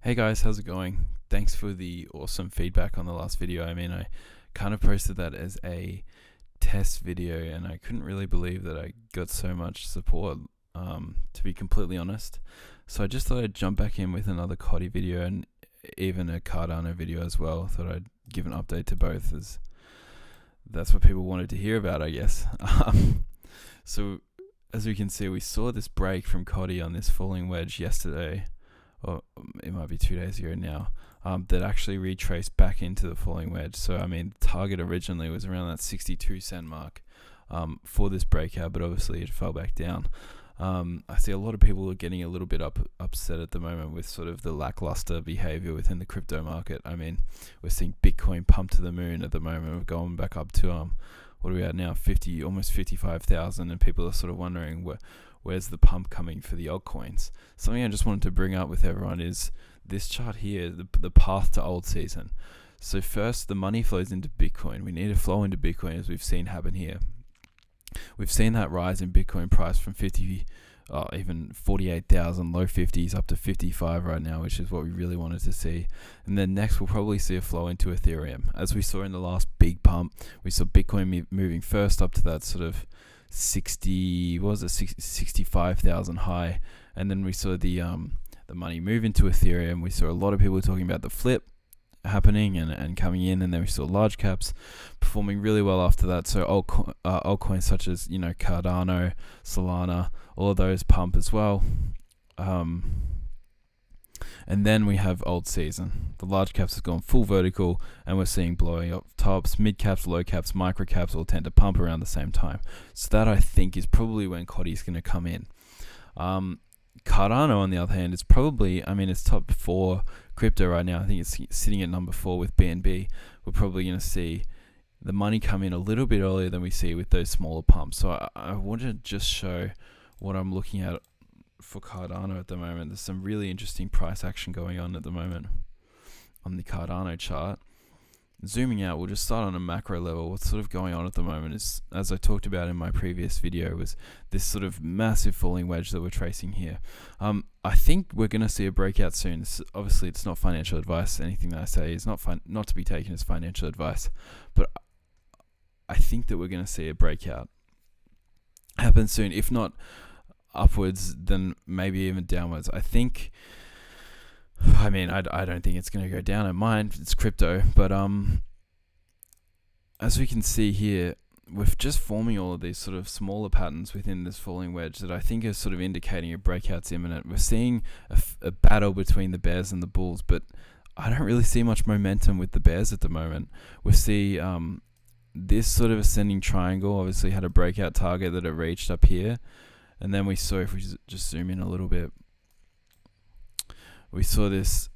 Hey guys, how's it going? Thanks for the awesome feedback on the last video. I kind of posted that as a test video and I couldn't really believe that I got so much support, to be completely honest. So I just thought I'd jump back in with another COTI video and even a Cardano video as well. Thought I'd give an update to both as that's what people wanted to hear about, I guess. So as we can see, we saw this break from COTI on this falling wedge yesterday, or it might be 2 days ago now, that actually retraced back into the falling wedge. So the target originally was around that 62 cent mark for this breakout, but obviously it fell back down. I see a lot of people are getting a little bit upset at the moment with sort of the lackluster behavior within the crypto market. We're seeing Bitcoin pump to the moon at the moment. We're going back up to what are we at now? Almost 55,000, and people are sort of wondering where's the pump coming for the altcoins. Something I just wanted to bring up with everyone is this chart here, the path to old season. So first, the money flows into Bitcoin. We need to flow into Bitcoin, as we've seen happen here. We've seen that rise in Bitcoin price from even 48,000, low 50s up to 55 right now, which is what we really wanted to see. And then next we'll probably see a flow into Ethereum. As we saw in the last big pump, we saw Bitcoin moving first up to that sort of 65,000 high, and then we saw the money move into Ethereum. We saw a lot of people talking about the flip happening and coming in, and then we saw large caps performing really well after that. So altcoins such as Cardano, Solana, all of those pump as well. And then we have old season. The large caps have gone full vertical, and we're seeing blowing up tops, mid caps, low caps, micro caps all tend to pump around the same time. So that, I think, is probably when COTI is going to come in. Cardano, on the other hand, is probably, it's top 4 crypto right now. I think it's sitting at number 4 with BNB. We're probably going to see the money come in a little bit earlier than we see with those smaller pumps. So I want to just show what I'm looking at for Cardano at the moment. There's some really interesting price action going on at the moment on the Cardano chart. Zooming out, we'll just start on a macro level. What's sort of going on at the moment is, as I talked about in my previous video, was this sort of massive falling wedge that we're tracing here. I think we're going to see a breakout soon. Obviously, it's not financial advice. Anything that I say is not to be taken as financial advice, but I think that we're going to see a breakout happen soon. If not upwards, then maybe even downwards. I don't think it's going to go down. I mind it's crypto, but as we can see here, we're just forming all of these sort of smaller patterns within this falling wedge that I think are sort of indicating a breakout's imminent. We're seeing a battle between the bears and the bulls, but I don't really see much momentum with the bears at the moment. We see this sort of ascending triangle obviously had a breakout target that it reached up here, and then we saw, if we just zoom in a little bit, we saw this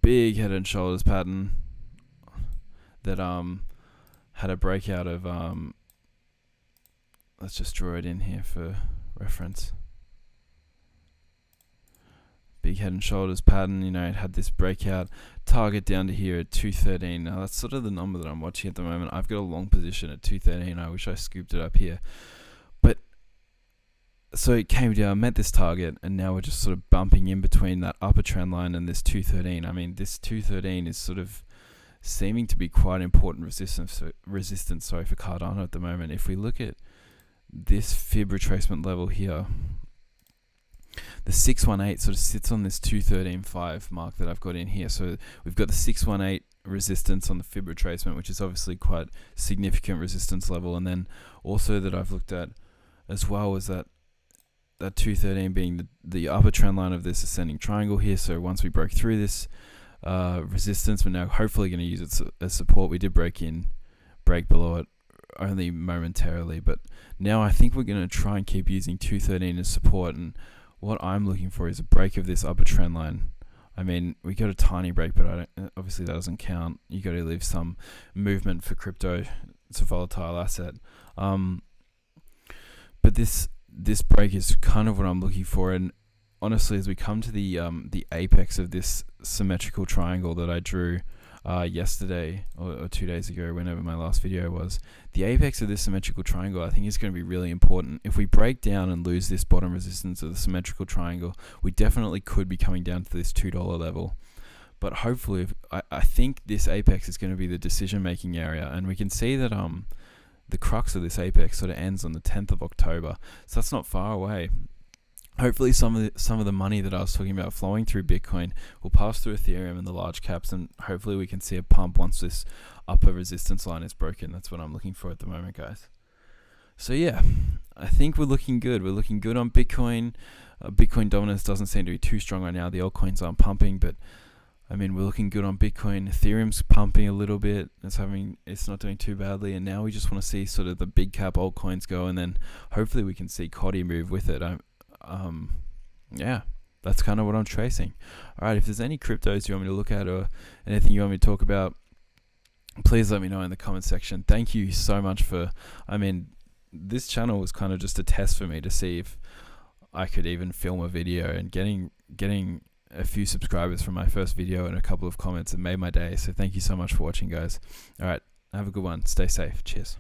big head and shoulders pattern that had a breakout of let's just draw it in here for reference. Big head and shoulders pattern, it had this breakout target down to here at 213. Now that's sort of the number that I'm watching at the moment. I've got a long position at 213. I wish I scooped it up here. But so it came down, met this target, and now we're just sort of bumping in between that upper trend line and this 213. This 213 is sort of seeming to be quite important resistance for Cardano at the moment. If we look at this fib retracement level here, the 618 sort of sits on this 213.5 mark that I've got in here. So we've got the 618 resistance on the fib retracement, which is obviously quite significant resistance level, and then also that I've looked at as well is that 213 being the upper trend line of this ascending triangle here. So once we broke through this resistance, we're now hopefully going to use it as support. We did break below it only momentarily, but now I think we're going to try and keep using 213 as support, and what I'm looking for is a break of this upper trend line. We got a tiny break, but obviously that doesn't count. You got to leave some movement for crypto. It's a volatile asset. But this break is kind of what I'm looking for, and honestly, as we come to the apex of this symmetrical triangle that I drew yesterday or 2 days ago, whenever my last video was, the apex of this symmetrical triangle I think is going to be really important. If we break down and lose this bottom resistance of the symmetrical triangle, we definitely could be coming down to this $2 level. But hopefully, I think this apex is going to be the decision-making area, and we can see that the crux of this apex sort of ends on the 10th of October, so that's not far away. Hopefully some of the money that I was talking about flowing through Bitcoin will pass through Ethereum and the large caps, and hopefully we can see a pump once this upper resistance line is broken. That's what I'm looking for at the moment, guys. So yeah, I think we're looking good. We're looking good on Bitcoin. Bitcoin dominance doesn't seem to be too strong right now. The altcoins aren't pumping, but I mean, we're looking good on Bitcoin. Ethereum's pumping a little bit. It's not doing too badly. And now we just want to see sort of the big cap altcoins go, and then hopefully we can see COTI move with it. Yeah, that's kind of what I'm tracing. All right, if there's any cryptos you want me to look at or anything you want me to talk about, please let me know in the comment section. Thank you so much this channel was kind of just a test for me to see if I could even film a video, and getting a few subscribers from my first video and a couple of comments, it made my day. So thank you so much for watching, guys. All right, have a good one. Stay safe. Cheers.